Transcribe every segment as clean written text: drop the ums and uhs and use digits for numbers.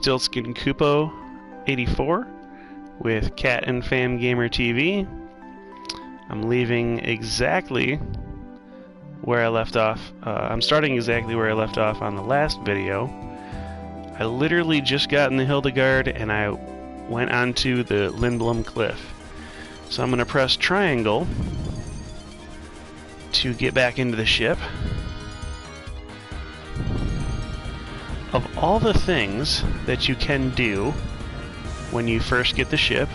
StiltzkinKupo84 with Cat and Fam Gamer TV. I'm leaving exactly where I left off. I'm starting exactly where I left off on the last video. I literally just got in the Hildegard and I went onto the Lindblom Cliff. So I'm going to press triangle to get back into the ship. Of all the things that you can do when you first get the ship,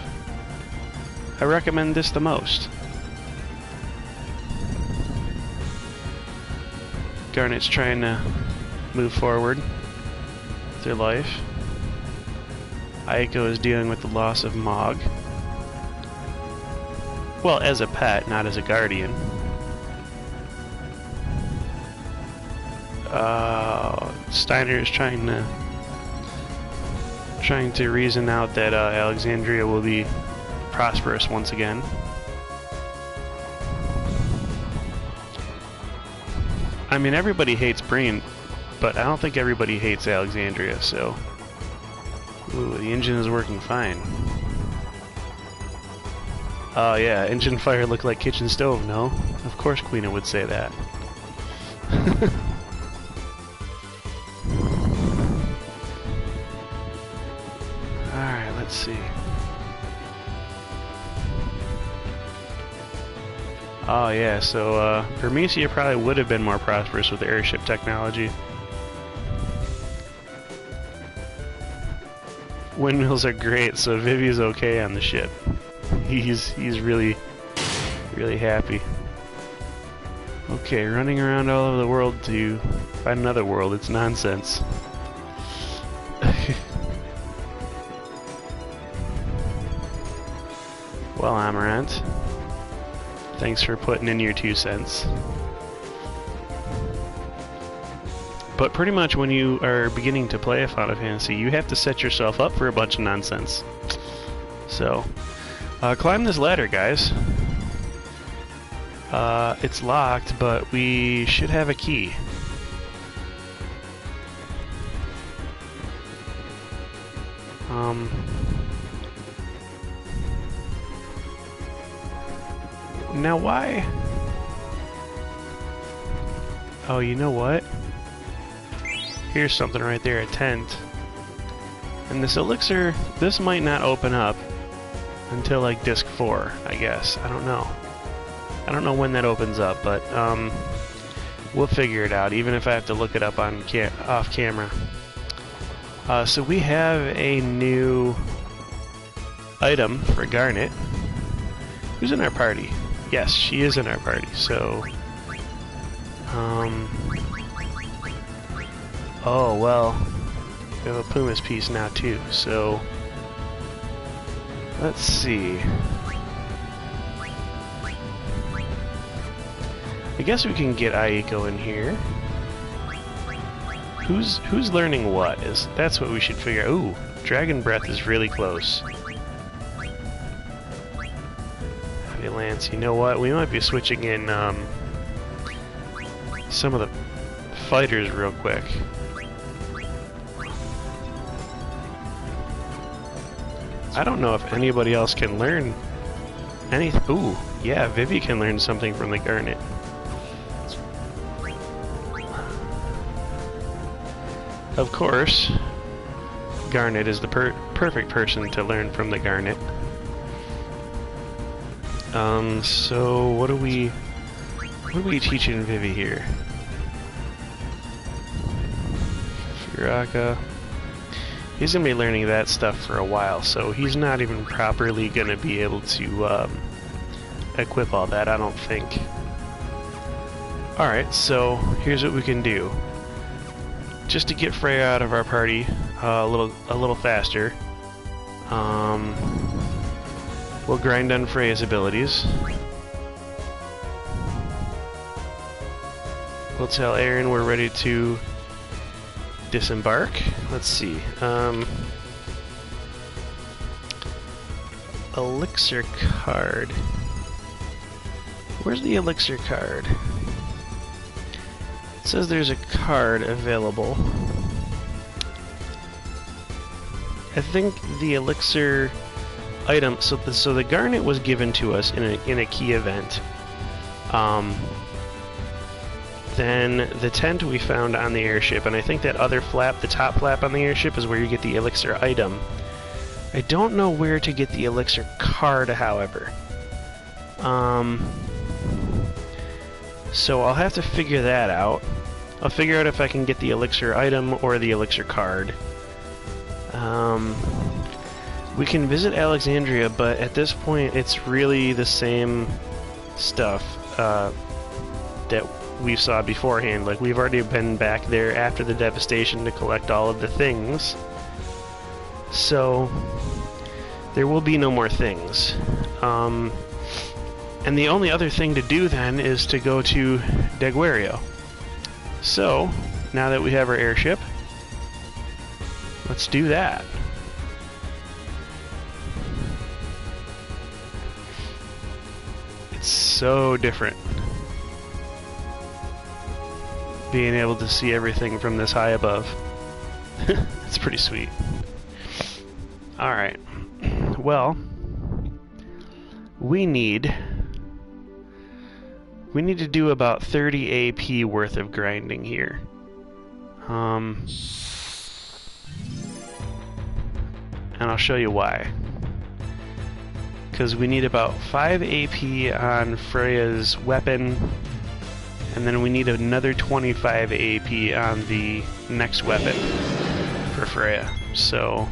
I recommend this the most. Garnet's trying to move forward with their life. Aiko is dealing with the loss of Mog. Well, as a pet, not as a guardian. Steiner is trying to reason out that Alexandria will be prosperous once again. I mean, everybody hates Breen, but I don't think everybody hates Alexandria, so... Ooh, the engine is working fine. Oh yeah, engine fire looked like kitchen stove, no? Of course Queena would say that. Alright, let's see. Oh yeah, so Bermesia probably would have been more prosperous with the airship technology. Windmills are great, so Vivi's okay on the ship. He's really happy. Okay, running around all over the world to find another world, it's nonsense. Well, Amarant, thanks for putting in your 2 cents. But pretty much when you are beginning to play a Final Fantasy, you have to set yourself up for a bunch of nonsense. So, climb this ladder, guys. It's locked, but we should have a key. Now why? Oh, you know what? Here's something right there, a tent. And this elixir, this might not open up until like disc 4, I guess. I don't know. I don't know when that opens up, but we'll figure it out, even if I have to look it up on off camera. So we have a new item for Garnet. Who's in our party? Yes, she is in our party, so... Oh, well, we have a Puma's piece now too, so... Let's see... I guess we can get Aiko in here. Who's learning what? That's what we should figure out. Ooh, Dragon Breath is really close. Heavy Lance, you know what? We might be switching in some of the fighters real quick. I don't know if anybody else can learn anything. Ooh, yeah, Vivi can learn something from the Garnet. Of course, Garnet is the perfect person to learn from the Garnet. So what are we teaching Vivi here? Furaka. He's gonna be learning that stuff for a while, so he's not even properly gonna be able to equip all that, I don't think. Alright, so here's what we can do. Just to get Freya out of our party a little faster, we'll grind on Freya's abilities. We'll tell Aaron we're ready to disembark. Let's see. Elixir card. Where's the elixir card? It says there's a card available. I think the elixir item. So the garnet was given to us in a key event. Then the tent we found on the airship, and I think that other flap, the top flap on the airship, is where you get the elixir item. I don't know where to get the elixir card, however. So I'll have to figure that out. I'll figure out if I can get the elixir item or the elixir card. We can visit Alexandria, but at this point it's really the same stuff that we saw beforehand. Like, we've already been back there after the devastation to collect all of the things. So there will be no more things. And the only other thing to do then is to go to Deguario. So, now that we have our airship, let's do that. It's so different being able to see everything from this high above. It's pretty sweet. Alright. Well, we need to do about 30 AP worth of grinding here. And I'll show you why. Because we need about 5 AP on Freya's weapon, and then we need another 25 AP on the next weapon for Freya. So,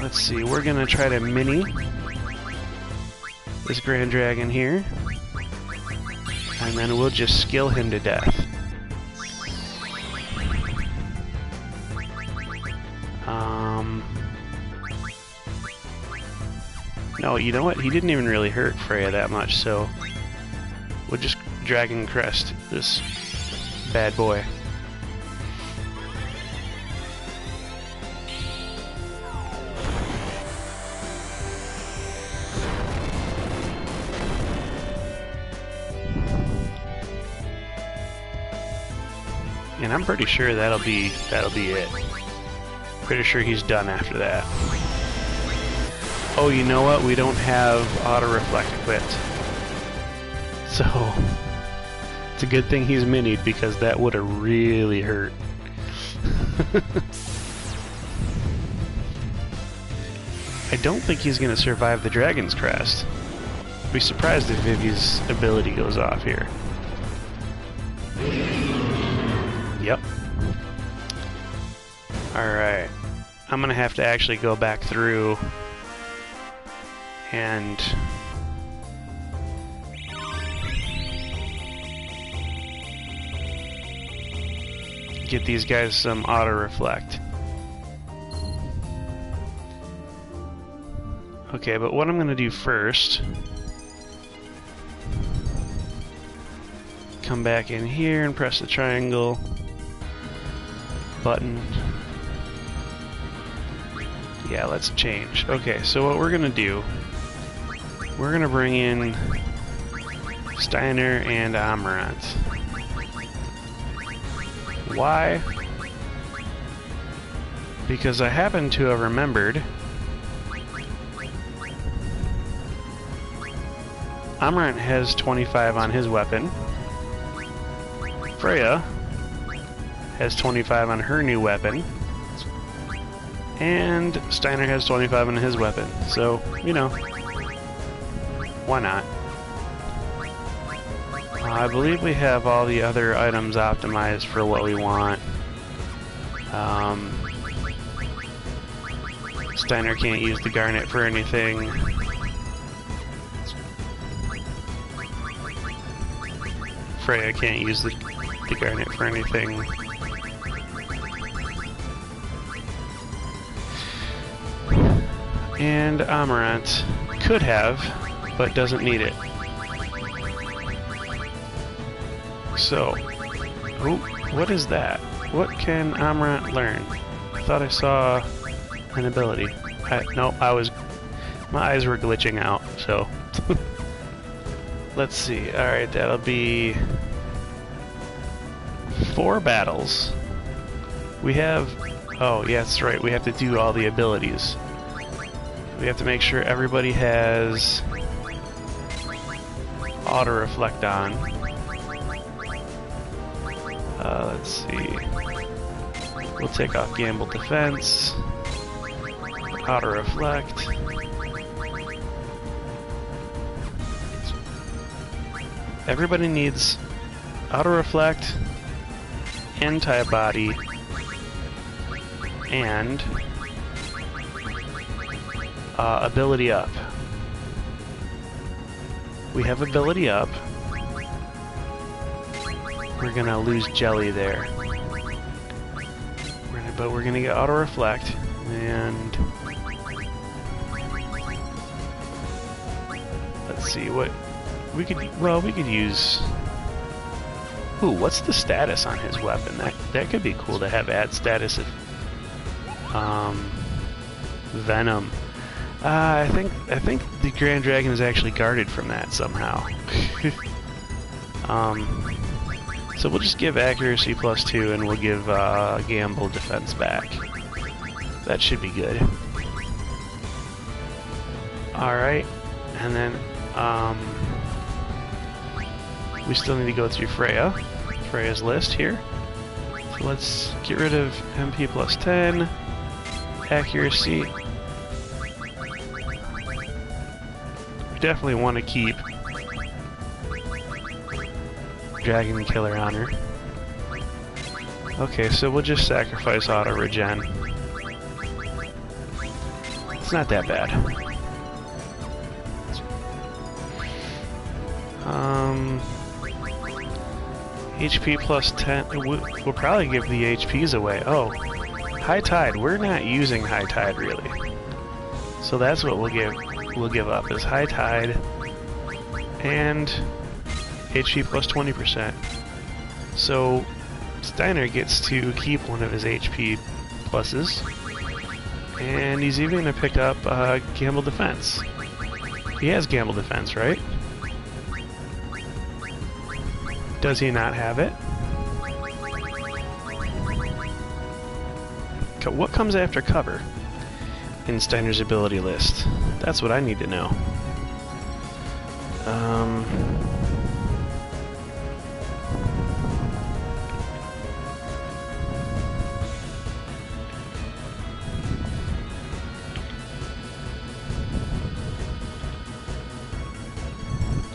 let's see, we're gonna try to mini this Grand Dragon here, and then we'll just skill him to death. No, you know what? He didn't even really hurt Freya that much, so we'll just Dragon Crest this bad boy. And I'm pretty sure that'll be it. Pretty sure he's done after that. Oh, you know what? We don't have auto-reflect equipped. So, it's a good thing he's minied, because that would have really hurt. I don't think he's going to survive the Dragon's Crest. I'd be surprised if Vivi's ability goes off here. Yep. Alright. I'm going to have to actually go back through and get these guys some auto-reflect. Okay, but what I'm going to do first, come back in here and press the triangle button. Yeah, let's change. Okay, so what we're going to do, we're going to bring in Steiner and Amarant. Why? Because I happen to have remembered Amarant has 25 on his weapon. Freya has 25 on her new weapon. And Steiner has 25 on his weapon. So, you know, why not? I believe we have all the other items optimized for what we want. Steiner can't use the garnet for anything. Freya can't use the garnet for anything. And Amarant could have, but doesn't need it. So, oh, what is that? What can Amarant learn? I thought I saw an ability. Nope, my eyes were glitching out, so. Let's see, alright, that'll be 4 battles. We have Oh, yeah, that's right. We have to do all the abilities. We have to make sure everybody has auto reflect on. Let's see. We'll take off gamble defense. Auto reflect. Everybody needs auto reflect, antibody, and ability up. We have ability up. We're gonna lose jelly there. But we're gonna get auto reflect, and let's see what we could. Well, we could use. Ooh, what's the status on his weapon? That could be cool to have add status if Venom. I think the Grand Dragon is actually guarded from that somehow. So we'll just give accuracy +2, and we'll give gamble defense back. That should be good. All right, and then we still need to go through Freya's list here. So let's get rid of MP +10, accuracy. We definitely want to keep Dragon Killer on her. Okay, so we'll just sacrifice auto regen. It's not that bad. HP +10. We'll probably give the HPs away. Oh, High Tide. We're not using High Tide really, so that's what we'll give. We'll give up is High Tide and HP +20%. So Steiner gets to keep one of his HP pluses, and he's even going to pick up gamble defense. He has gamble defense, right? Does he not have it? What comes after cover in Steiner's ability list? That's what I need to know.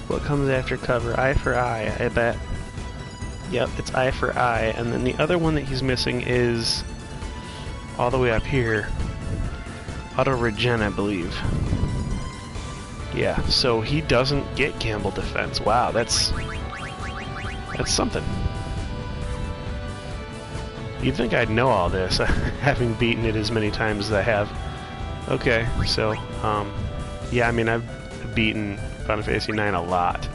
What comes after cover? Eye for eye, I bet. Yep, it's eye for eye. And then the other one that he's missing is all the way up here. Auto regen, I believe. Yeah, so he doesn't get gamble defense. Wow, that's something. You'd think I'd know all this, having beaten it as many times as I have. Okay, so, yeah, I mean, I've beaten Final Fantasy IX a lot.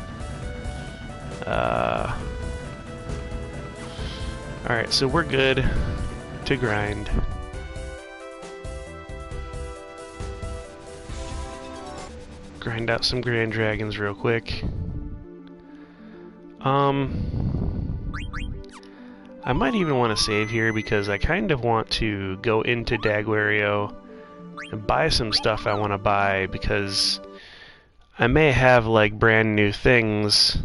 Alright, so we're good to grind. Grind out some Grand Dragons real quick. I might even want to save here because I kind of want to go into Daguerreo and buy some stuff I want to buy, because I may have like brand new things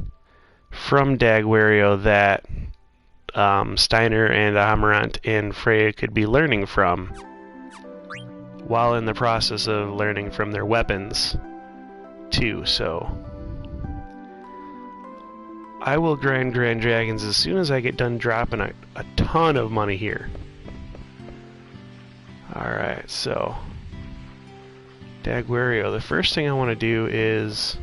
from Daguerreo that Steiner and Amarant and Freya could be learning from while in the process of learning from their weapons too. So I will grind Grand Dragons as soon as I get done dropping a ton of money here. Alright, so Daguerreo. The first thing I want to do is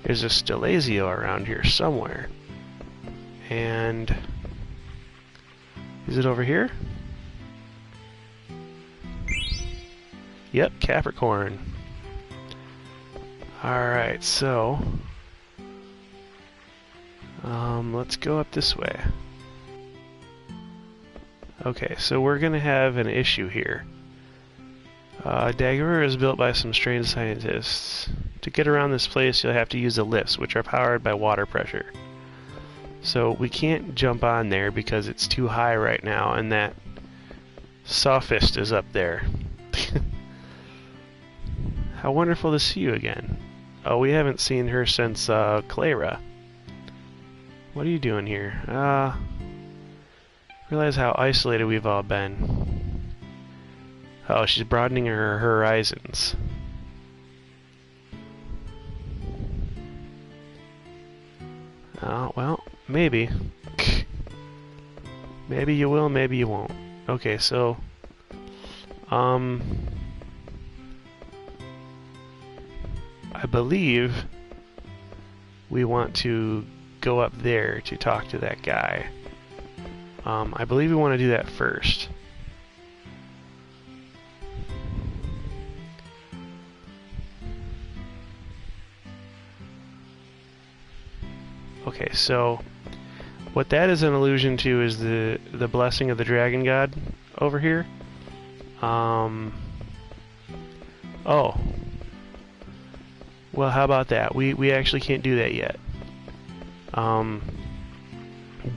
there's a Stiltzkinkupo around here somewhere. And is it over here? Yep, Capricorn. Alright, so let's go up this way. Okay, so we're gonna have an issue here. Daguerreo is built by some strange scientists. To get around this place, you'll have to use the lifts, which are powered by water pressure. So we can't jump on there because it's too high right now, and that sophist is up there. How wonderful to see you again. Oh, we haven't seen her since Clara. What are you doing here? Realize how isolated we've all been. Oh, she's broadening her horizons. Well, maybe. Maybe you will, maybe you won't. Okay, so... I believe we want to go up there to talk to that guy. I believe we want to do that first. Okay, so what that is an allusion to is the blessing of the dragon god over here. Oh. Well, how about that? We actually can't do that yet.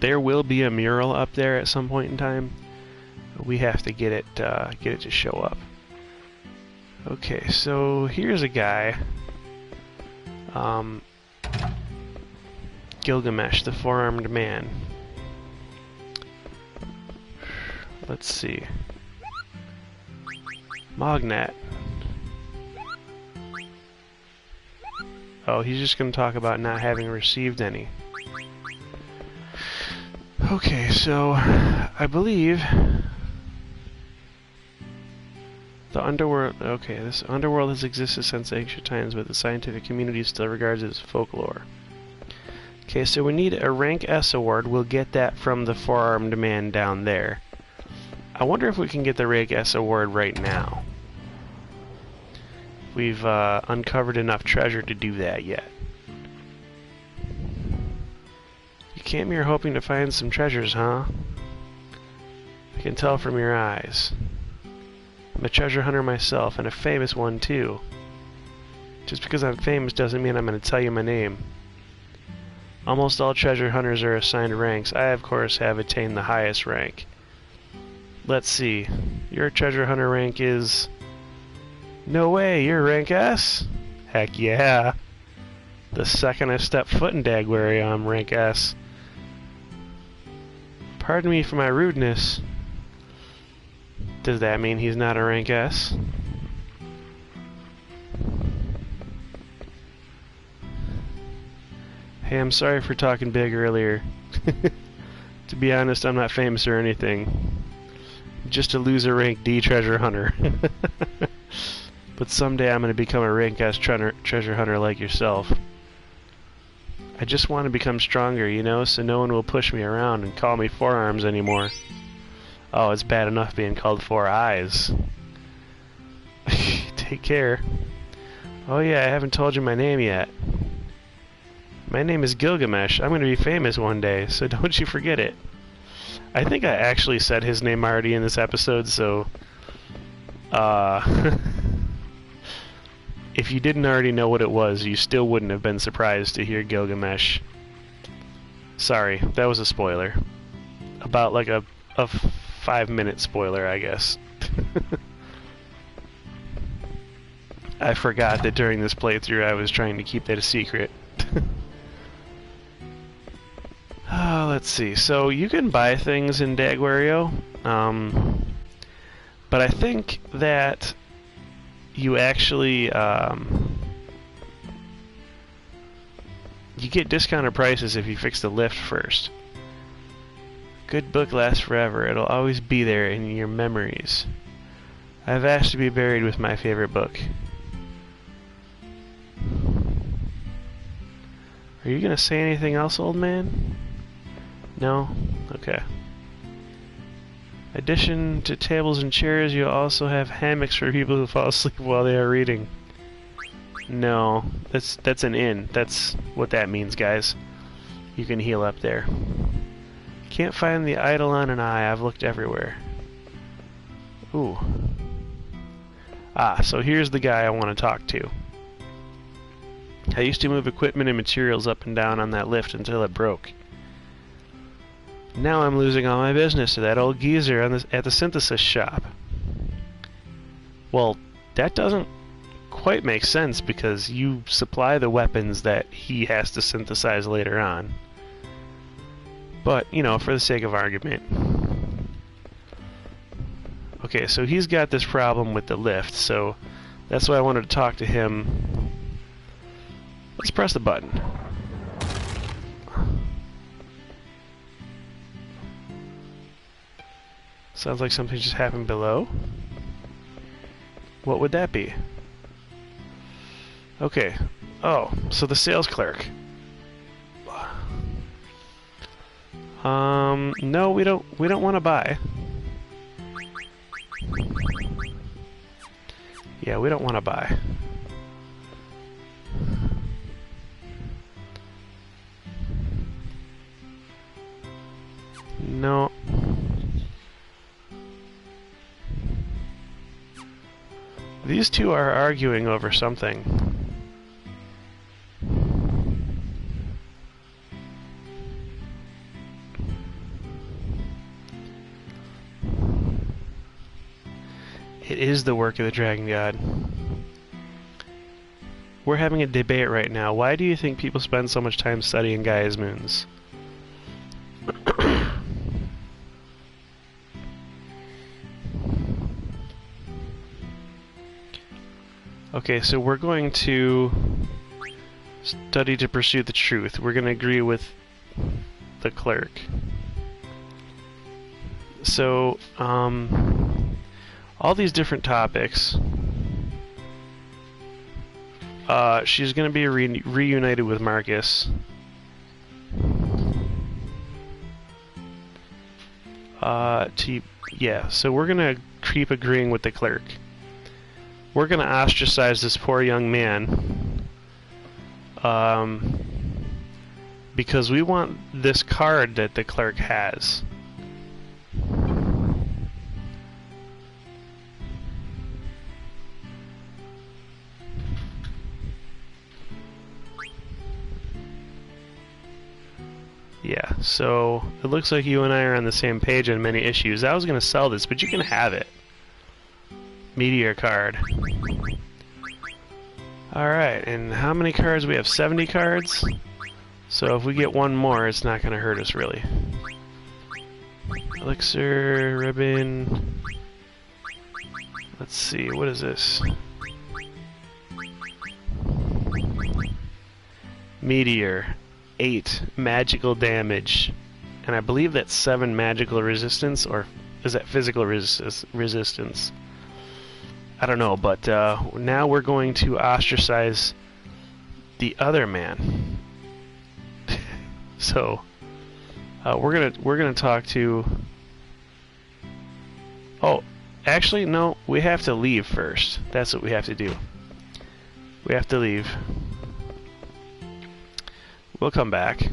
There will be a mural up there at some point in time. We have to get it to show up. Okay, so here's a guy. Gilgamesh, the four-armed man. Let's see. Mognet. Oh, he's just going to talk about not having received any. Okay, so I believe the underworld. Okay, this underworld has existed since ancient times, but the scientific community still regards it as folklore. Okay, so we need a rank S award. We'll get that from the four-armed man down there. I wonder if we can get the rank S award right now. We've uncovered enough treasure to do that yet. You came here hoping to find some treasures, huh? I can tell from your eyes. I'm a treasure hunter myself, and a famous one too. Just because I'm famous doesn't mean I'm going to tell you my name. Almost all treasure hunters are assigned ranks. I, of course, have attained the highest rank. Let's see. Your treasure hunter rank is... No way, you're rank S? Heck yeah. The second I step foot in Dagwario, I'm rank S. Pardon me for my rudeness. Does that mean he's not a rank S? Hey, I'm sorry for talking big earlier. To be honest, I'm not famous or anything. Just a loser rank D treasure hunter. But someday I'm going to become a rank S treasure hunter like yourself. I just want to become stronger, you know, so no one will push me around and call me Four Arms anymore. Oh, it's bad enough being called Four Eyes. Take care. Oh yeah, I haven't told you my name yet. My name is Gilgamesh. I'm going to be famous one day, so don't you forget it. I think I actually said his name already in this episode, so... if you didn't already know what it was, you still wouldn't have been surprised to hear Gilgamesh. Sorry, that was a spoiler. About like a 5-minute spoiler, I guess. I forgot that during this playthrough I was trying to keep that a secret. Let's see. So you can buy things in Dagwario, but I think that you actually you get discounted prices if you fix the lift first. Good book lasts forever. It'll always be there in your memories. I've asked to be buried with my favorite book. Are you gonna say anything else, old man? No? Okay. Addition to tables and chairs, you also have hammocks for people who fall asleep while they are reading. No, that's an inn. That's what that means, guys. You can heal up there. Can't find the Eidolon and I've looked everywhere. Ooh. Ah, so here's the guy I want to talk to. I used to move equipment and materials up and down on that lift until it broke. Now I'm losing all my business to that old geezer at the synthesis shop. Well, that doesn't quite make sense because you supply the weapons that he has to synthesize later on. But, you know, for the sake of argument. Okay, so he's got this problem with the lift, so that's why I wanted to talk to him. Let's press the button. Sounds like something just happened below. What would that be? Okay. Oh, so the sales clerk. No, we don't want to buy. Yeah, we don't want to buy. No. These two are arguing over something. It is the work of the Dragon God. We're having a debate right now. Why do you think people spend so much time studying Gaia's moons? Okay, so we're going to study to pursue the truth. We're going to agree with the clerk. So, all these different topics. She's going to be reunited with Marcus. Yeah, so we're going to keep agreeing with the clerk. We're going to ostracize this poor young man. Because we want this card that the clerk has. Yeah, so it looks like you and I are on the same page on many issues. I was going to sell this, but you can have it. Meteor card. Alright, and how many cards? We have 70 cards. So if we get one more, it's not going to hurt us really. Elixir, ribbon. Let's see, what is this? Meteor. 8 magical damage. And I believe that's 7 magical resistance, or is that physical resistance? I don't know, but now we're going to ostracize the other man. So we're gonna talk to. Oh, actually, no. We have to leave first. That's what we have to do. We have to leave. We'll come back.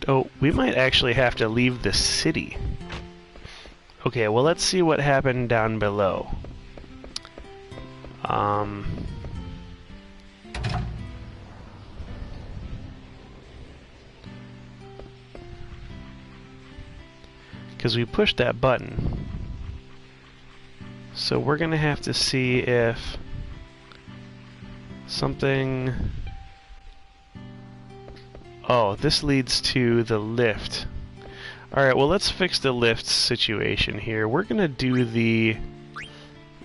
Oh, we might actually have to leave the city. Okay, well, let's see what happened down below. Because we pushed that button. So we're gonna have to see if something... Oh, this leads to the lift. Alright, well, let's fix the lift situation here. We're gonna do the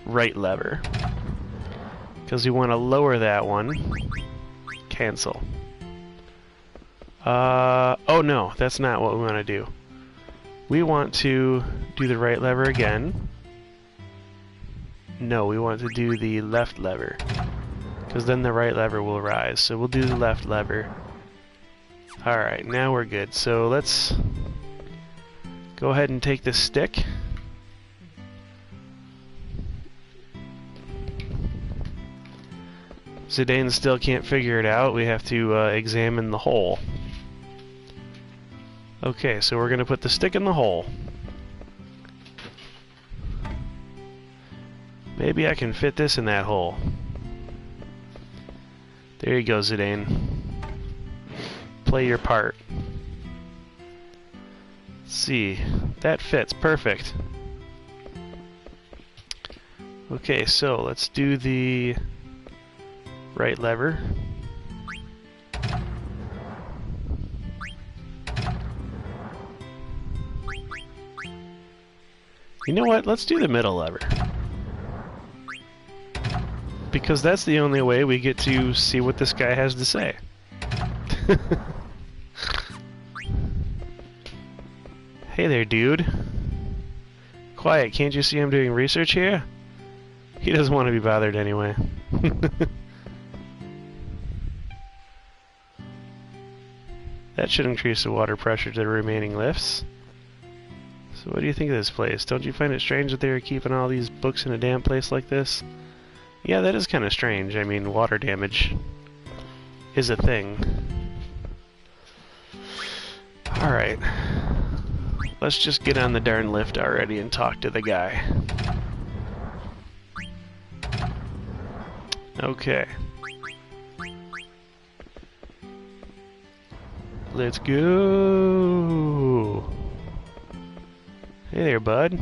right lever. Because we want to lower that one. Cancel. Oh no, that's not what we want to do. We want to do the right lever again. No, we want to do the left lever. Because then the right lever will rise. So we'll do the left lever. Alright, now we're good. So let's go ahead and take this stick. Zidane still can't figure it out. We have to examine the hole. Okay, so we're going to put the stick in the hole. Maybe I can fit this in that hole. There you go, Zidane. Play your part. Let's see. That fits. Perfect. Okay, so let's do the right lever. You know what? Let's do the middle lever. Because that's the only way we get to see what this guy has to say. Hey there, dude. Quiet, can't you see I'm doing research here? He doesn't want to be bothered anyway. That should increase the water pressure to the remaining lifts. So what do you think of this place? Don't you find it strange that they are keeping all these books in a damn place like this? Yeah, that is kind of strange. I mean, water damage is a thing. Alright. Let's just get on the darn lift already and talk to the guy. Okay. Let's go! Hey there, bud.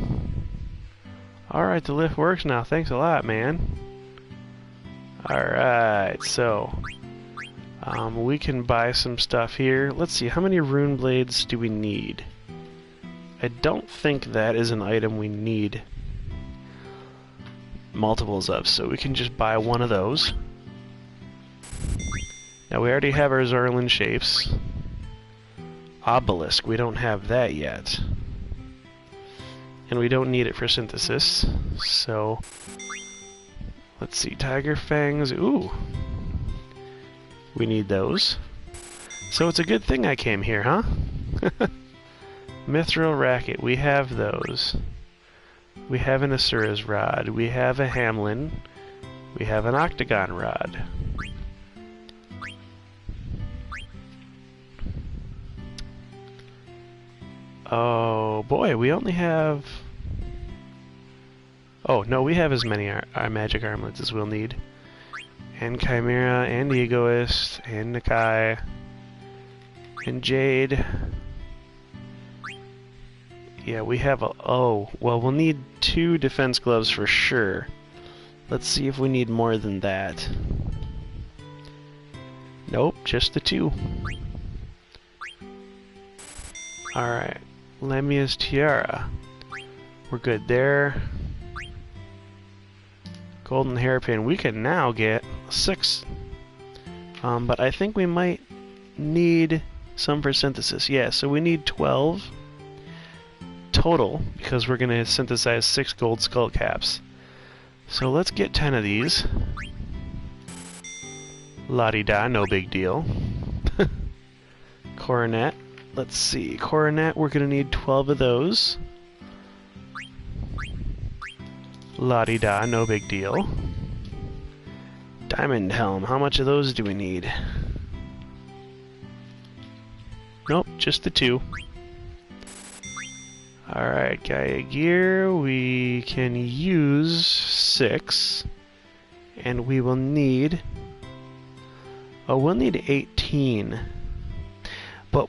Alright, the lift works now. Thanks a lot, man. Alright, so we can buy some stuff here. Let's see, how many rune blades do we need? I don't think that is an item we need multiples of, so we can just buy one of those. Now we already have our Zorlin shapes. Obelisk, we don't have that yet. And we don't need it for synthesis, so let's see, tiger fangs, ooh. We need those. So it's a good thing I came here, huh? Mithril racket, we have those. We have an Asura's rod, we have a Hamlin, we have an octagon rod. Oh boy, we only have... Oh, no, we have as many our magic armlets as we'll need. And Chimera, and Egoist, and Nakai, and Jade. Yeah, we have a... Oh, well, we'll need 2 defense gloves for sure. Let's see if we need more than that. Nope, just the 2. Alright. Lemia's Tiara. We're good there. Golden hairpin. We can now get 6. But I think we might need some for synthesis. Yeah, so we need 12 total because we're going to synthesize 6 gold skull caps. So let's get 10 of these. La-di-da, no big deal. Coronet. Let's see, Coronet, we're going to need 12 of those. La-di-da, no big deal. Diamond Helm, how much of those do we need? Nope, just the 2. Alright, Gaia Gear, we can use 6. And we will need... Oh, we'll need 18. But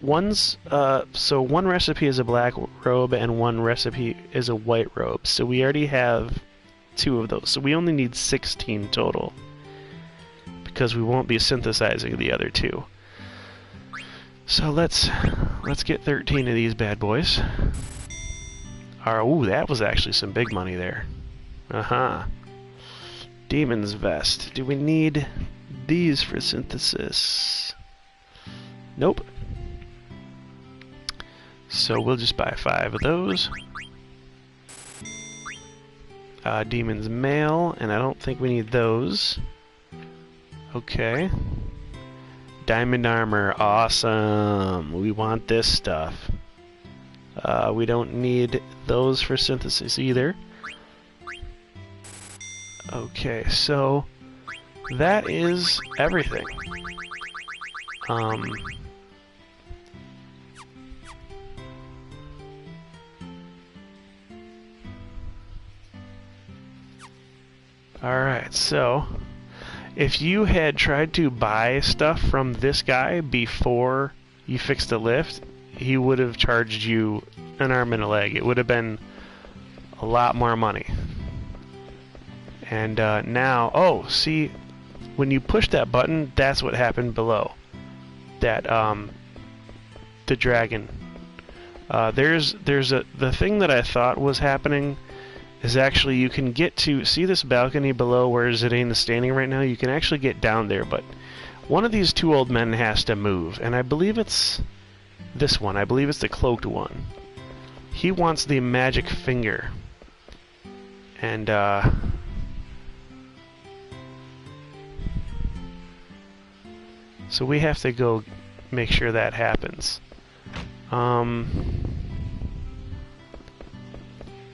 so one recipe is a black robe and one recipe is a white robe. So we already have 2 of those. So we only need 16 total. Because we won't be synthesizing the other 2. So let's get 13 of these bad boys. Ooh, that was actually some big money there. Uh-huh. Demon's Vest. Do we need these for synthesis? Nope. So we'll just buy 5 of those. Demon's Mail, and I don't think we need those. Okay. Diamond Armor, awesome! We want this stuff. We don't need those for synthesis either. Okay, so that is everything. Alright, so If you had tried to buy stuff from this guy before you fixed the lift, he would have charged you an arm and a leg. It would have been a lot more money. And now, oh, see, when you push that button, that's what happened below. That the dragon. The thing that I thought was happening is actually you can get to see this balcony below where Zidane is standing right now. You can actually get down there, but one of these two old men has to move, and I believe it's this one. I believe it's the cloaked one. He wants the magic finger, and so we have to go make sure that happens.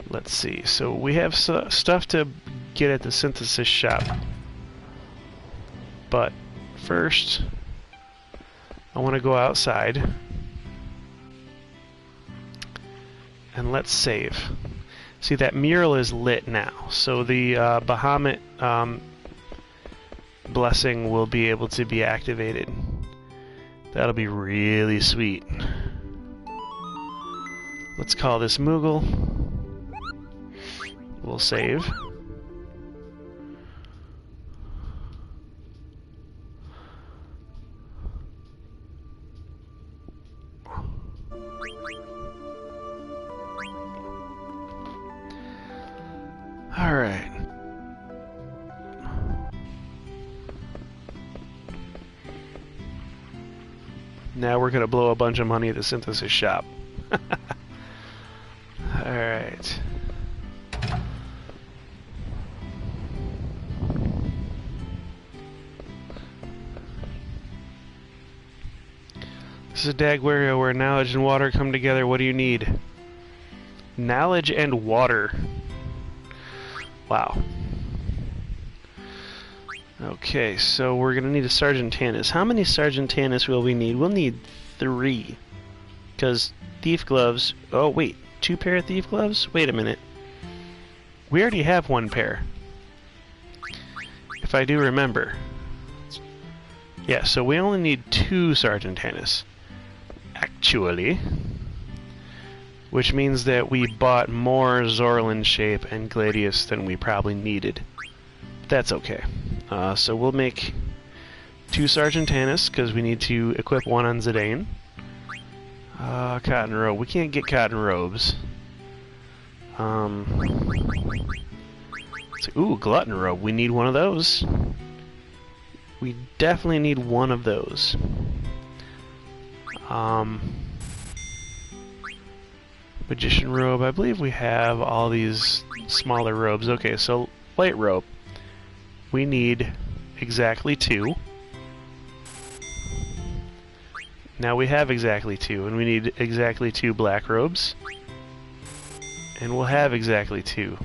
Let's see. So we have stuff to get at the synthesis shop. But first, I want to go outside. And let's save. See, that mural is lit now. So the Bahamut blessing will be able to be activated. That'll be really sweet. Let's call this Moogle. We'll save. All right. Now we're gonna blow a bunch of money at the synthesis shop. All right. This is a Dagwario where knowledge and water come together. What do you need? Knowledge and water. Wow. Okay, so we're gonna need a Sergeant Tannis. How many Sergeant Tannis will we need? We'll need 3. Because thief gloves... Oh, wait. 2 pair of thief gloves? Wait a minute. We already have 1 pair. If I do remember. Yeah, so we only need 2 Sergeant Tannis. Actually. Which means that we bought more Zorlin Shape and Gladius than we probably needed. That's okay. So we'll make 2 Sergeant Tannis, because we need to equip 1 on Zidane. Cotton robe. We can't get cotton robes. Ooh, glutton robe. We need 1 of those. We definitely need 1 of those. Magician robe. I believe we have all these smaller robes. Okay, so light robe. We need exactly 2. Now we have exactly 2, and we need exactly 2 black robes. And we'll have exactly 2.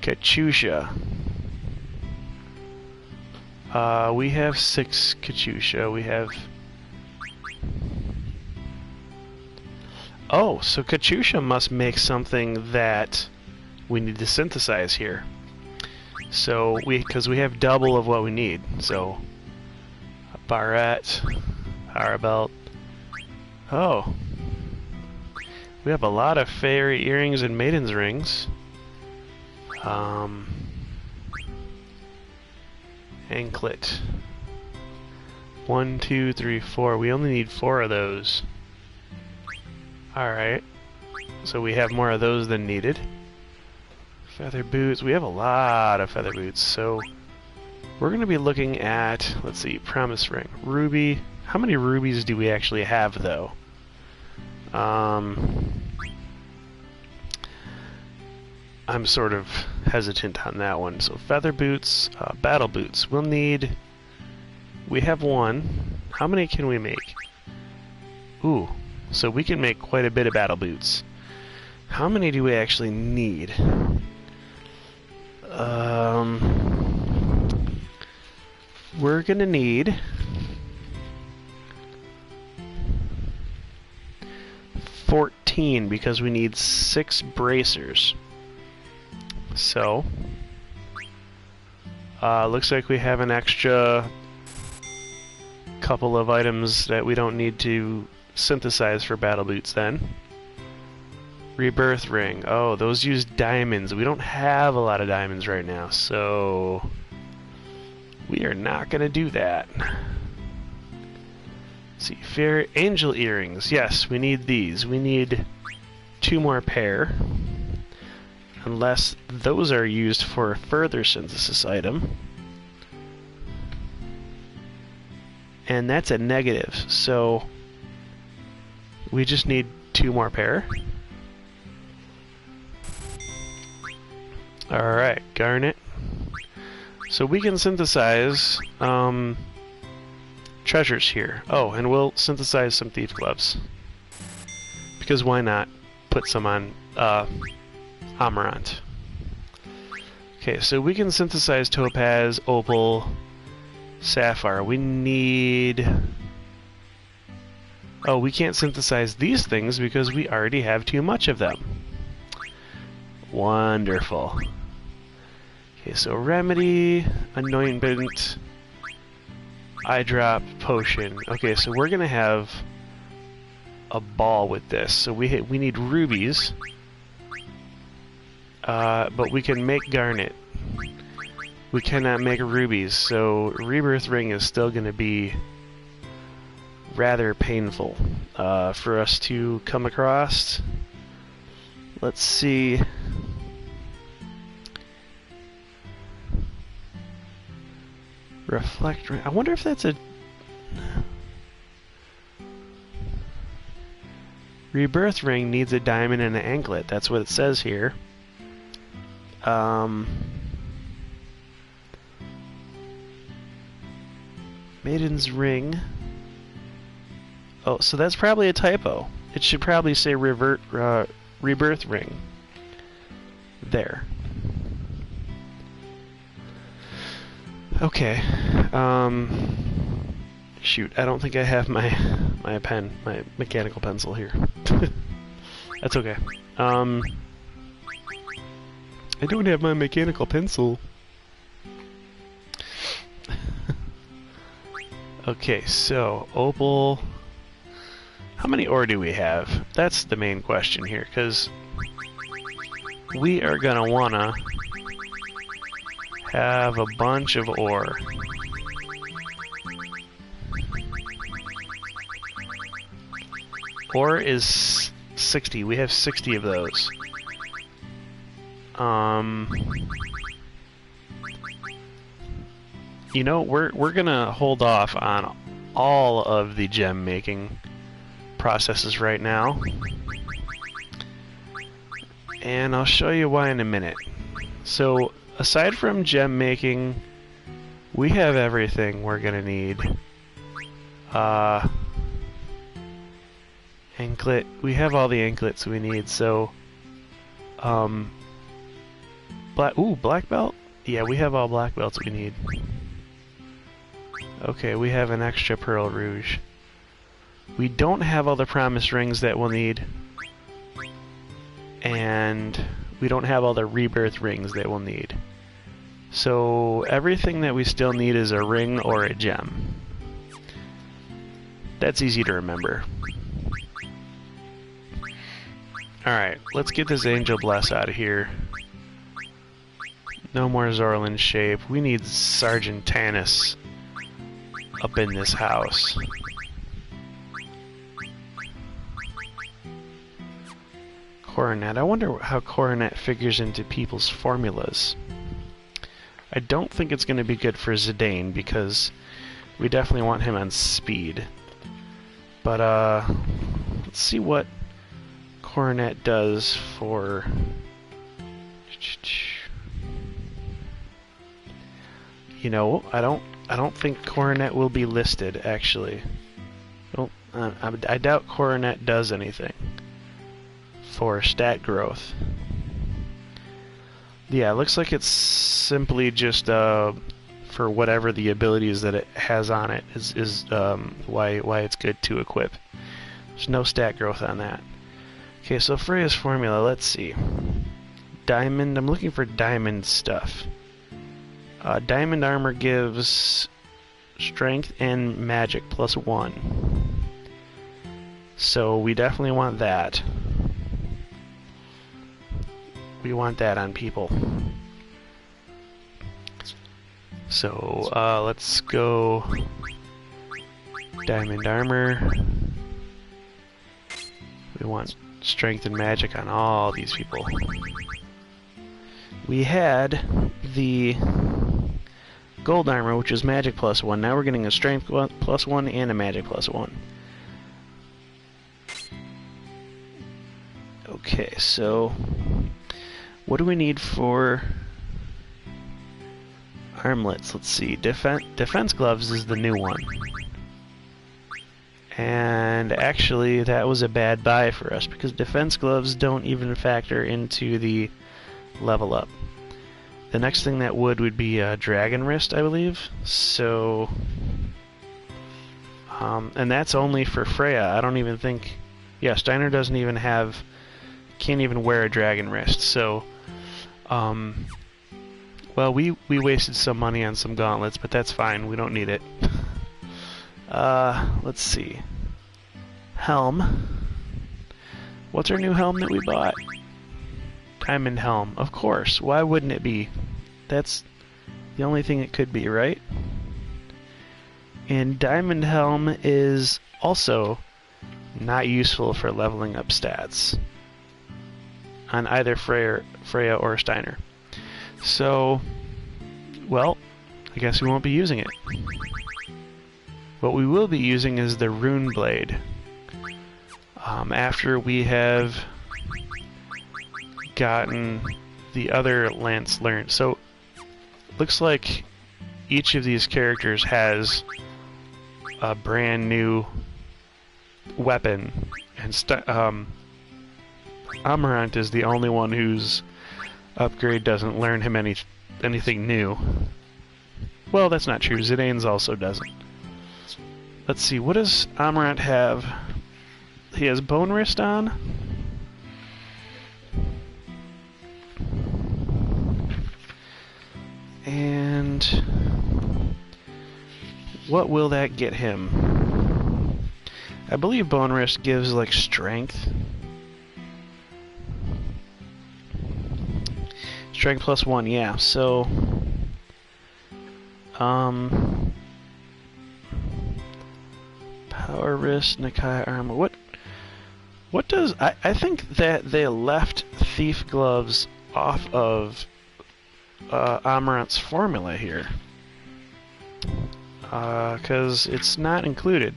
Katyusha. We have 6 Katyusha. We have... Oh, so Katyusha must make something that we need to synthesize here. So, because we have double of what we need. So, a barrette, power belt. Oh. We have a lot of fairy earrings and maiden's rings. Anklet. 1, 2, 3, 4. We only need 4 of those. Alright. So we have more of those than needed. Feather boots. We have a lot of feather boots. So we're going to be looking at, let's see, promise ring. Ruby. How many rubies do we actually have, though? I'm sort of hesitant on that one. So feather boots, battle boots. We'll need... We have 1. How many can we make? Ooh, so we can make quite a bit of battle boots. How many do we actually need? We're gonna need 14 because we need 6 bracers. So Looks like we have an extra couple of items that we don't need to synthesize for battle boots then. Rebirth ring. Oh, those use diamonds. We don't have a lot of diamonds right now, so we are not going to do that. Let's see, fair angel earrings. Yes, we need these. We need 2 more pair. Unless those are used for a further synthesis item. And that's a negative, so we just need 2 more pair. Alright, garnet. So we can synthesize treasures here. Oh, and we'll synthesize some thief gloves. Because why not put some on Amarant. Okay, so we can synthesize topaz, opal, sapphire. We need... Oh, we can't synthesize these things because we already have too much of them. Wonderful. Okay, so remedy, anointment, eye drop, potion. Okay, so we're gonna have a ball with this. So we need rubies. But we can make garnet. We cannot make rubies, so rebirth ring is still going to be rather painful for us to come across. Let's see. Reflect ring. I wonder if that's a... Rebirth ring needs a diamond and an anklet. That's what it says here. Maiden's ring. Oh, so that's probably a typo. It should probably say rebirth ring. There. Okay. Shoot, I don't think I have my pen, my mechanical pencil here. That's okay. I don't have my mechanical pencil. Okay, so opal. How many ore do we have? That's the main question here, because we are gonna wanna have a bunch of ore. Ore is 60. We have 60 of those. You know, we're gonna hold off on all of the gem making processes right now, and I'll show you why in a minute. So aside from gem making, we have everything we're gonna need. Anklet, we have all the anklets we need, so black belt? Yeah, we have all black belts we need. Okay, we have an extra pearl rouge. We don't have all the promise rings that we'll need. And we don't have all the rebirth rings that we'll need. So everything that we still need is a ring or a gem. That's easy to remember. Alright, let's get this Angel Bless out of here. No more Zorlin shape. We need Sergeant Tanis up in this house. Coronet. I wonder how Coronet figures into people's formulas. I don't think it's going to be good for Zidane because we definitely want him on speed. But let's see what Coronet does for... You know, I don't think Coronet will be listed, actually. I doubt Coronet does anything for stat growth. Yeah, it looks like it's simply just for whatever the abilities that it has on it is why it's good to equip. There's no stat growth on that. Okay, so Freya's formula, let's see. Diamond, I'm looking for diamond stuff. Diamond armor gives strength and magic +1. So we definitely want that. We want that on people. So let's go diamond armor. We want strength and magic on all these people. We had the gold armor, which is magic +1. Now we're getting a strength +1 and a magic +1. Okay, so what do we need for armlets? Let's see. Defense gloves is the new one. And actually, that was a bad buy for us because defense gloves don't even factor into the level up. The next thing that would be dragon wrist, I believe. So, and that's only for Freya. I don't even think. Yeah, Steiner doesn't even have. Can't even wear a dragon wrist. So, well, we wasted some money on some gauntlets, but that's fine. We don't need it. Let's see. Helm. What's our new helm that we bought? Diamond helm. Of course. Why wouldn't it be? That's the only thing it could be, right? And diamond helm is also not useful for leveling up stats on either Freya or Steiner. So, well, I guess we won't be using it. What we will be using is the rune blade. After we have gotten the other lance learned. So, looks like each of these characters has a brand new weapon, and Amarant is the only one whose upgrade doesn't learn him anything new. Well, that's not true. Zidane's also doesn't. Let's see, what does Amarant have? He has Bone Wrist on? And what will that get him? I believe Bone Wrist gives, like, strength. Strength +1, yeah, so... Power Wrist, Nakai Armor, what does... I think that they left Thief Gloves off of Amarant's formula here. Because it's not included.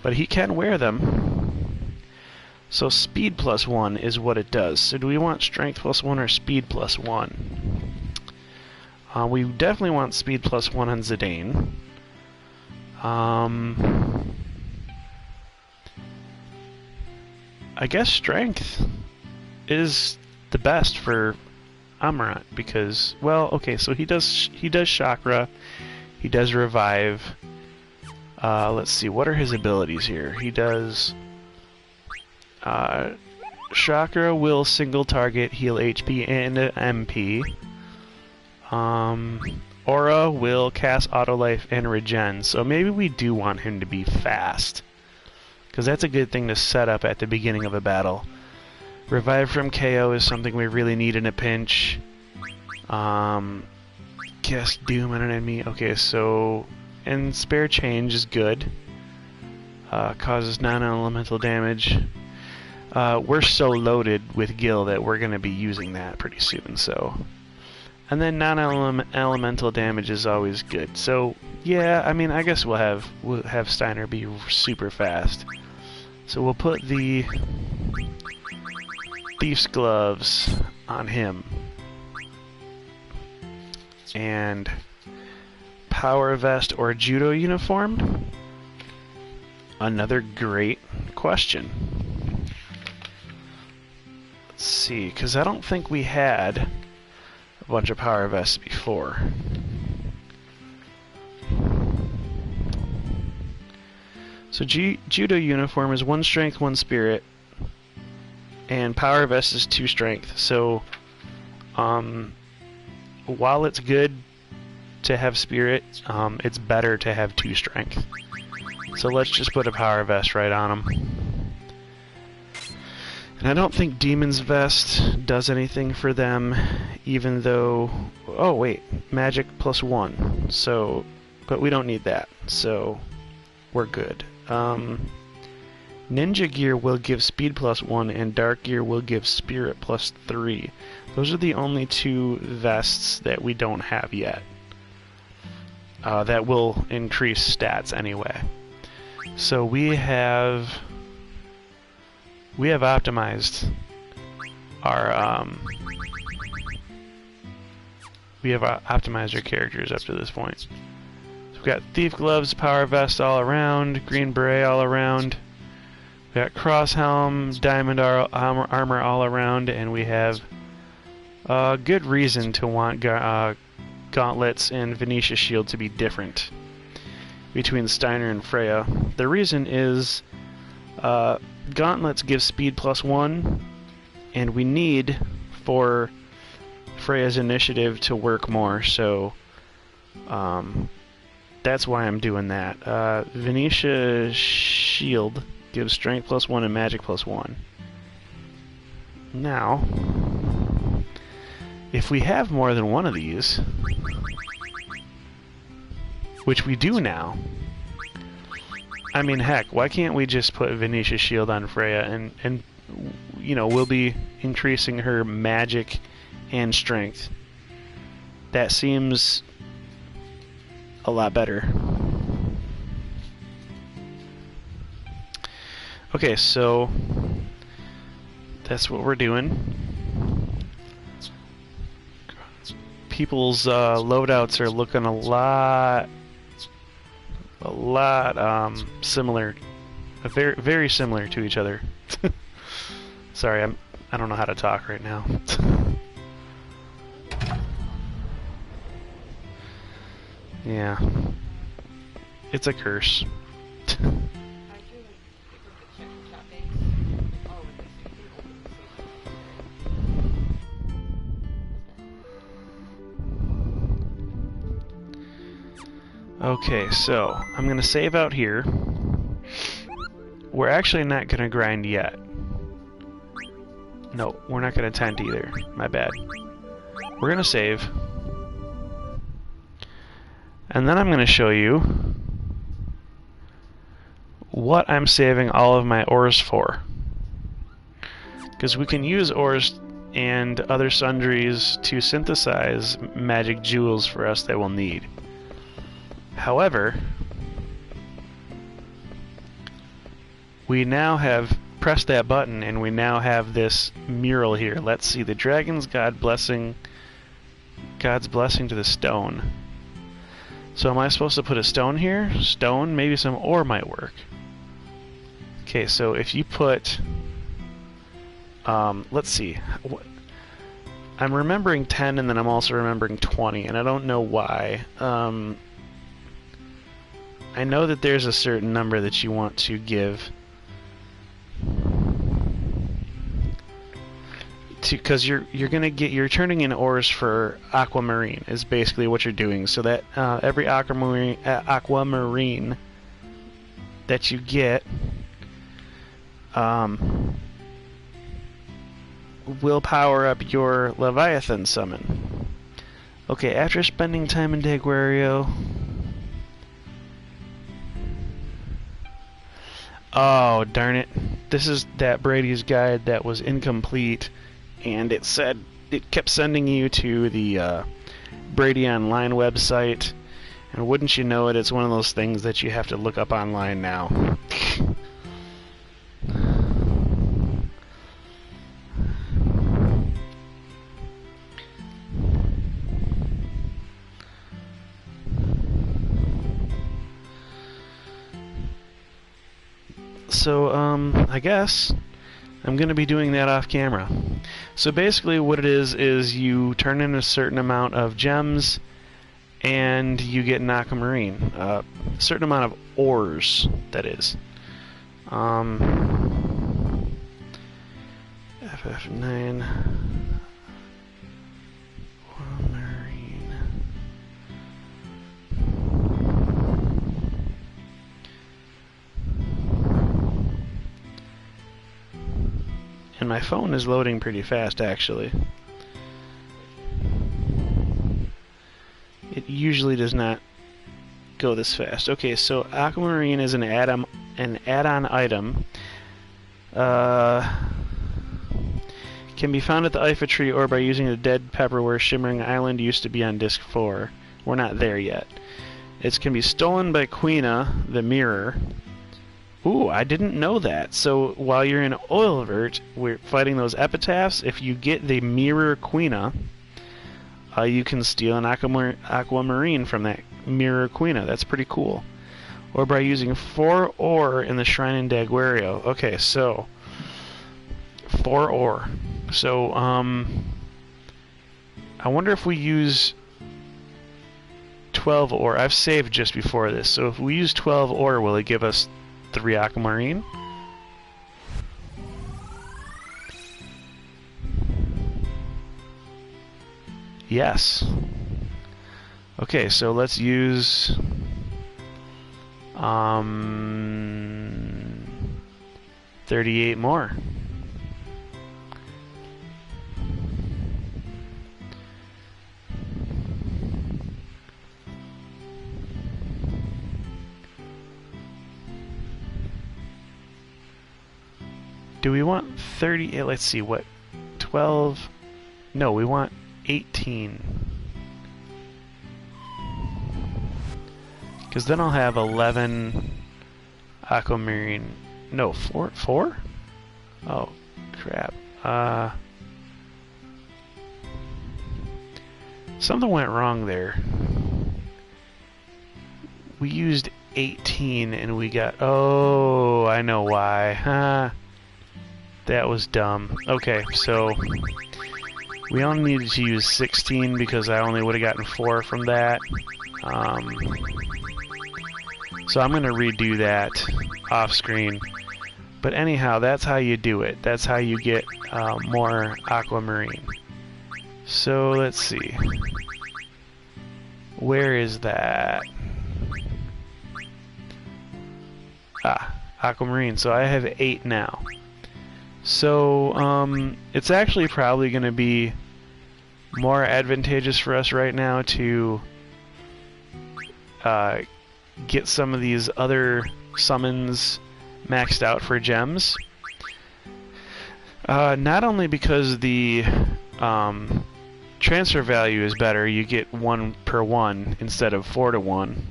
But he can wear them. So speed +1 is what it does. So do we want strength +1 or speed +1? We definitely want speed +1 on Zidane. I guess strength is the best for Amarant because, well, okay, so he does chakra, he does revive. Let's see, what are his abilities here? He does chakra will single target heal HP and MP. Aura will cast auto life and regen. So maybe we do want him to be fast, because that's a good thing to set up at the beginning of a battle. Revive from KO is something we really need in a pinch. Cast Doom on an enemy. Okay, so... And Spare Change is good. Causes non-elemental damage. We're so loaded with Gil that we're going to be using that pretty soon, so... And then non-elemental damage is always good. So, yeah, I mean, I guess we'll have Steiner be super fast. So we'll put the Thief's Gloves on him. And Power Vest or Judo Uniform? Another great question. Let's see, because I don't think we had a bunch of Power Vests before. So Judo Uniform is 1 strength, 1 spirit, and Power Vest is 2 strength. So, while it's good to have spirit, it's better to have 2 strength. So let's just put a power vest right on him. And I don't think Demon's Vest does anything for them, even though... Oh, wait. Magic +1. So... But we don't need that, so we're good. Ninja Gear will give Speed +1, and Dark Gear will give Spirit +3. Those are the only 2 vests that we don't have yet. That will increase stats anyway. So we have optimized our optimized our characters up to this point. So we've got Thief Gloves, Power Vest all around, Green Beret all around. We got Cross Helm, Diamond armor all around, and we have good reason to want gauntlets and Venetia shield to be different between Steiner and Freya. The reason is gauntlets give speed +1, and we need for Freya's initiative to work more, so that's why I'm doing that. Venetia shield gives strength +1 and magic +1. Now, if we have more than one of these, which we do now, I mean, heck, why can't we just put Venetia shield on Freya and you know, we'll be increasing her magic and strength. That seems a lot better. Okay, so that's what we're doing. People's loadouts are looking a lot similar, very, very similar to each other. Sorry, I don't know how to talk right now. Yeah, it's a curse. Okay, so I'm gonna save out here. We're actually not gonna grind yet. No, we're not gonna tent either. My bad. We're gonna save. And then I'm gonna show you what I'm saving all of my ores for. Because we can use ores and other sundries to synthesize magic jewels for us that we'll need. However, we now have pressed that button and we now have this mural here. Let's see, the dragon's God's blessing to the stone. So am I supposed to put a stone here? Stone? Maybe some ore might work. Okay, so if you put, let's see. I'm remembering 10 and then I'm also remembering 20, and I don't know why. I know that there's a certain number that you want to give because you're turning in ores for aquamarine is basically what you're doing. So that every aquamarine that you get will power up your Leviathan summon. Okay, after spending time in Daguerreo. Oh, darn it. This is that Brady's guide that was incomplete, and it kept sending you to the Brady Online website, and wouldn't you know it, it's one of those things that you have to look up online now. So, I guess I'm going to be doing that off camera. So basically what it is you turn in a certain amount of gems and you get an aquamarine. A certain amount of ores, that is. FF9 aquamarine. And my phone is loading pretty fast, actually. It usually does not go this fast. Okay, so Aquamarine is an add-on item. Can be found at the Ifa tree or by using the dead pepper where Shimmering Island used to be on disc 4. We're not there yet. It can be stolen by Quina, the mirror. Ooh, I didn't know that. So while you're in Oilvert, we're fighting those epitaphs. If you get the mirror Quina, you can steal an Aquamarine from that mirror Quina. That's pretty cool. Or by using 4 ore in the Shrine in Daguerreo. Okay, so 4 ore. So, I wonder if we use 12 ore. I've saved just before this, so if we use 12 ore, will it give us 3 Aquamarine? Yes. Okay, so let's use 38 more. Do we want 30? Let's see, what? 12? No, we want 18. Because then I'll have 11 Aquamarine. No, 4? 4? Oh, crap. Something went wrong there. We used 18 and we got... Oh, I know why. Huh. That was dumb. Okay, so we only needed to use 16 because I only would have gotten 4 from that. So I'm going to redo that off screen. But anyhow, that's how you do it. That's how you get more Aquamarine. So let's see. Where is that? Ah, Aquamarine. So I have 8 now. So, it's actually probably going to be more advantageous for us right now to get some of these other summons maxed out for gems. Not only because the transfer value is better, you get 1 per 1 instead of 4 to 1.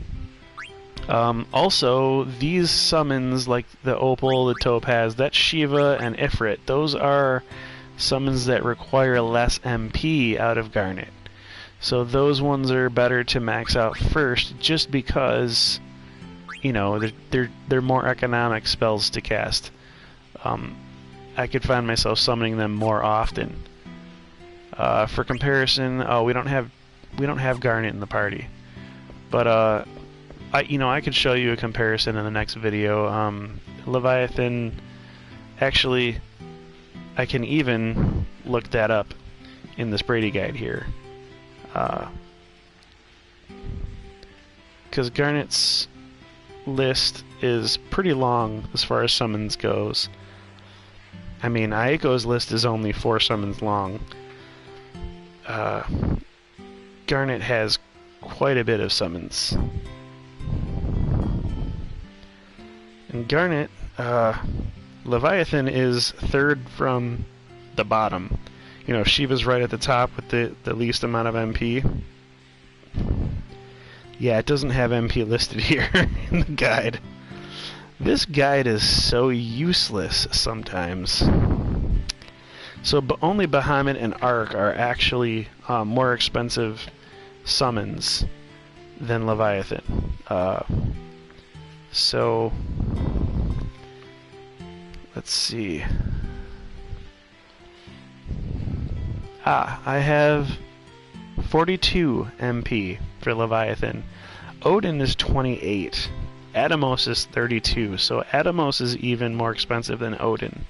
Also, these summons, like the Opal, the Topaz, that's Shiva and Ifrit. Those are summons that require less MP out of Garnet. So those ones are better to max out first, just because, you know, they're more economic spells to cast. I could find myself summoning them more often. For comparison, we don't have Garnet in the party, but I could show you a comparison in the next video. Leviathan, actually, I can even look that up in this Brady guide here. Because Garnet's list is pretty long as far as summons goes. I mean, Aiko's list is only 4 summons long. Garnet has quite a bit of summons. And Garnet, Leviathan is 3rd from the bottom. You know, Shiva's right at the top with the least amount of MP. Yeah, it doesn't have MP listed here in the guide. This guide is so useless sometimes. So only Bahamut and Ark are actually more expensive summons than Leviathan. So let's see. I have 42 MP for Leviathan. Odin is 28. Atomos is 32. So Atomos is even more expensive than Odin.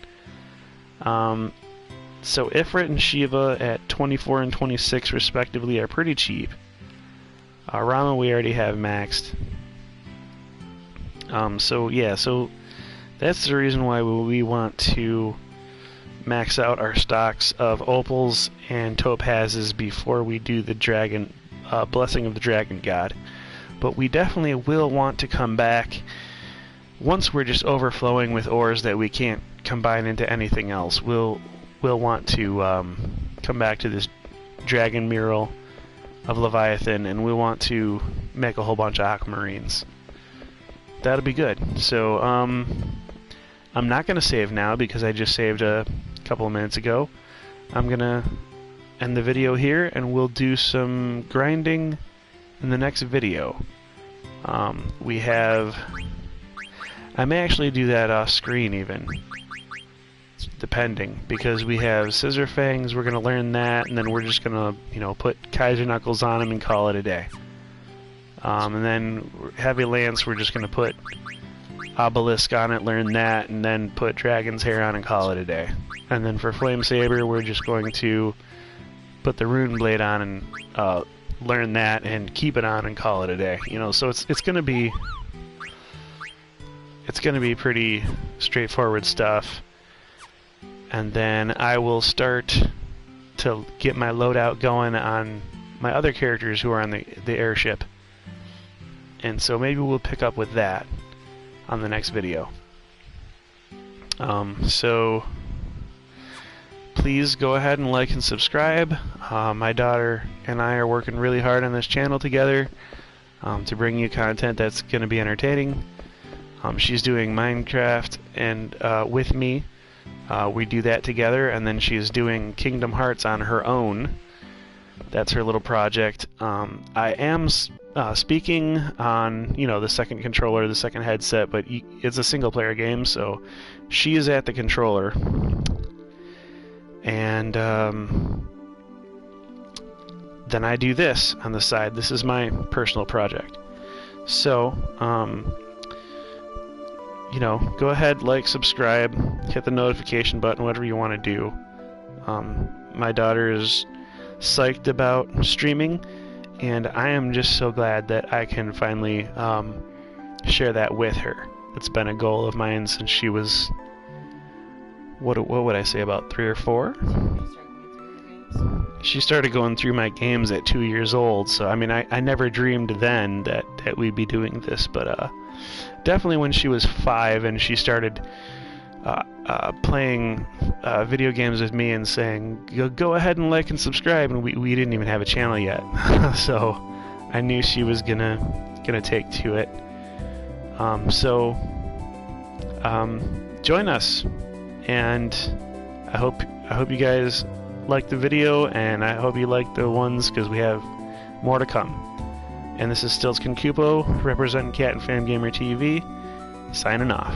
So Ifrit and Shiva at 24 and 26 respectively are pretty cheap. Rama we already have maxed. So yeah, so that's the reason why we want to max out our stocks of opals and topazes before we do the dragon blessing of the dragon god. But we definitely will want to come back once we're just overflowing with ores that we can't combine into anything else. We'll want to come back to this dragon mural of Leviathan, and we want to make a whole bunch of aquamarines. That'll be good. So I'm not going to save now because I just saved a couple of minutes ago. I'm going to end the video here, and we'll do some grinding in the next video. We have... I may actually do that off screen even, depending, because we have Scissor Fangs. We're going to learn that, and then we're just going to, you know, put Kaiser Knuckles on him and call it a day. And then Heavy Lance, we're just going to put Obelisk on it, learn that, and then put Dragon's Hair on and call it a day. And then for Flame Saber, we're just going to put the Rune Blade on and learn that and keep it on and call it a day. You know, so it's going to be pretty straightforward stuff. And then I will start to get my loadout going on my other characters who are on the airship. And so maybe we'll pick up with that on the next video. So please go ahead and like and subscribe. My daughter and I are working really hard on this channel together to bring you content that's going to be entertaining. She's doing Minecraft and with me. We do that together, and then she's doing Kingdom Hearts on her own. That's her little project. I am speaking on, you know, the second controller, the second headset, but it's a single-player game, so she is at the controller. And then I do this on the side. This is my personal project. So, you know, go ahead, like, subscribe, hit the notification button, whatever you want to do. My daughter is psyched about streaming, and I am just so glad that I can finally share that with her. It's been a goal of mine since she was, what would I say, about 3 or 4? She started going through my games at 2 years old, so I mean, I never dreamed then that we'd be doing this, but definitely when she was 5 and she started playing video games with me and saying, go ahead and like and subscribe, and we didn't even have a channel yet. So I knew she was gonna take to it. So join us, and I hope you guys like the video, and I hope you like the ones, because we have more to come. And this is StiltzkinKupo, representing Cat and Fan Gamer TV, signing off.